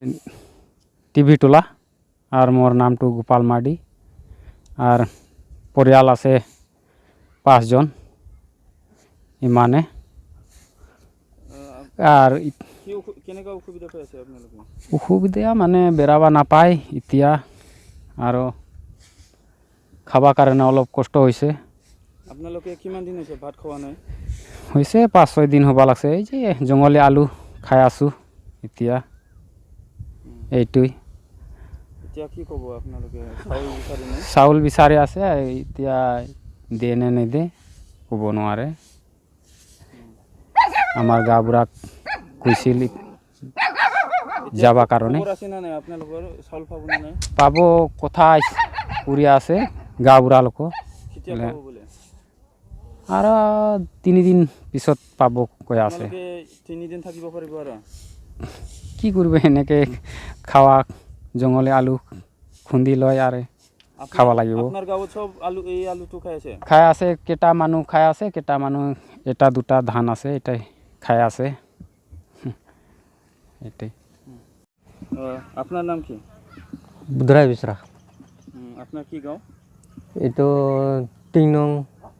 TV তোলা R মোৰ নামটো গোপাল মাৰ্ডি আৰ পৰিয়াল আছে 5 জন ইমানে আৰ অসুবিধা মানে বেৰাবা নাপায় এতিয়া আৰু খাবা কাৰণে অলপ কষ্ট হৈছে। আপোনালোকে কিমান দিন হৈছে ভাত খোৱা নাই? হৈছে 5-6 দিন হ'ব লাগছে। এই যে জংগলী আলু খাই আছো এতিয়া এইটোই। এতিয়া কি ক'ব আপোনালোকে? চাউল বিচাৰি নাই? চাউল বিচাৰি আছে এতিয়া দিয়ে নে নিদিয়ে ক'ব নোৱাৰে। আমাৰ গাঁওবুঢ়াক কৈছিল যাবা কাৰণে। খবৰ আছে না নাই আপোনালোকৰ? চাউল পাব না নাই? পাব কথা কৰি আছে গাঁওবুঢ়া লোক। কেতিয়া পাব বোলে? আৰু 3 দিন পিছত পাব কৈ আছে। 3 দিন থাকিব পাৰিব আৰু? কি কৰিব এনেকে খাৱা জংগলী আলু খুন্দি লয় আৰু খাব লাগিব। আপোনাৰ গাঁৱত সব আলু এই আলুটো খাই আছে? খাই আছে, কেইটা মানুহ খাই আছে, কেইটা মানুহ এটা দুটা ধান আছে এটাই খাই আছে। এটাই। আপনার নাম কি? বুধরাই বিচরা। আপনার কি গাঁও? এইটো 3 নং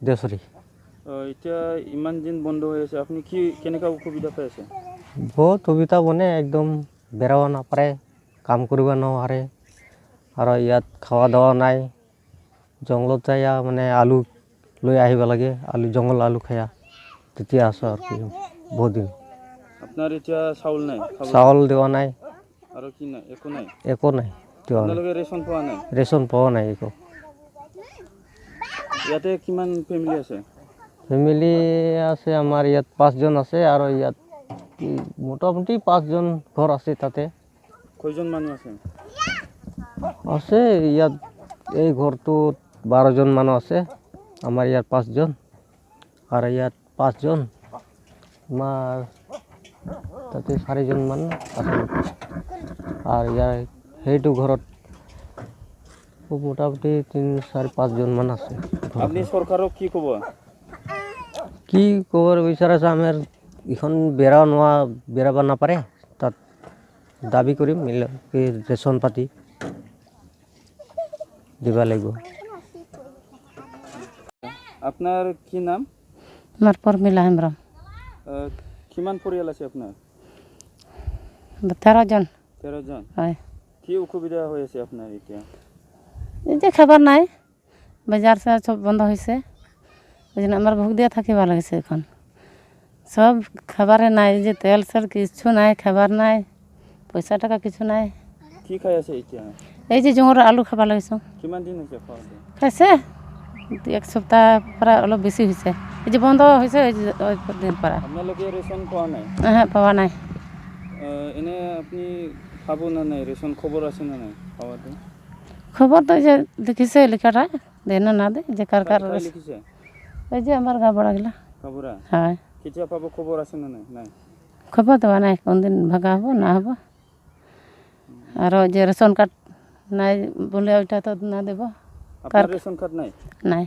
দেশরি। এতিয়া ইমান দিন বন্ধ হৈ আছে, আপনি কি কেনেকা অসুবিধা পাই আছে? বহুত সুবিধা বনে একদম বেৰাব নাপাৰে, কাম কৰিব নোৱাৰে আৰু ইয়াত খাৱা দাৱা নাই। জংঘলত যায় মানে আলু লৈ আহিব লাগে, আলু জংঘল আলু খায়া তেতিয়া আছো আৰু কি বহুত দিন। আপনাৰ এতিয়া চাউল নাই? চাউল দেৱা নাই আৰু কি নাই? একো নাই? একো নাই দেৱা নাই। আপোনালোকে ৰেচন পোৱা নাই? ৰেচন পোৱা নাই একো। ইয়াতে কিমান ফেমিলি আছে? ফেমিলি আছে আমাৰ ইয়াত 5 জন আছে আৰু ইয়াত মোটামুটি 5 জন ঘৰ আছে তাতে। কয়জন মানুহ আছে? আছে ইয়াত এই ঘৰটোত 12 জন মানুহ আছে, আমাৰ ইয়াত 5 জন আৰু ইয়াত 5 জন আমাৰ তাতে 4 জন মানুহ আছে আৰু ইয়াৰ সেইটো ঘৰত মোটামুটি 3-4-5 জন মান আছে। আপনি সৰকাৰক কি কব? কি খবৰ বিচাৰিছে আমাৰ এখন বেৰাব নাপাৰে, তাত দাবী কৰিম ৰেচন পাতি দিব লাগিব। আপনাৰ কি নাম? আমাৰ পৰমিলা হেমব্ৰম। কিমান পৰিয়াল আছে আপনার? 13 জন। 13 জন? হয়। কি অসুবিধা হৈ আছে আপনার এতিয়া? এই যে খাবার নাই, বাজার সব বন্ধ হয়েছে, ওই জন্য আমার ভোগ দিয়ে থাকিব লাগিছে এখন। সব খাবারে নাই, যে তেল সেল কিছু নাই, খাবার নাই, পয়সা টাকা কিছু নাই। কি খাই আছে এতিয়া? এই যে জোঙৰ আলু খাব লাগিছো। কিমান দিন হৈছে খাওয়া? খাইছে 1 সপ্তাহ পৰা অলপ বেছি হৈছে। এই যে বন্ধ হৈছে এই দিন পৰা। আপোনালোকে ৰেচন পোৱা নাই? হ্যাঁ পাওয়া নাই। এনে আপনি খাব না নাই? রেশন খবর আছে না নাই খাওয়াতে? খবর তো যে দেখিছে লেখাটা দেন না দে যে কার লিখিছে? ওই যে আমার গা বড়া গেলা খবরা? হ্যাঁ। কেতিয়া পাবো খবর আছে না নাই? নাই খবর দেওয়া নাই, কোন দিন ভাগা হবো না হবো। আর যে রেশন কার্ড নাই বলে ওইটা তো না দেব। আপনার রেশন কার্ড নাই? নাই।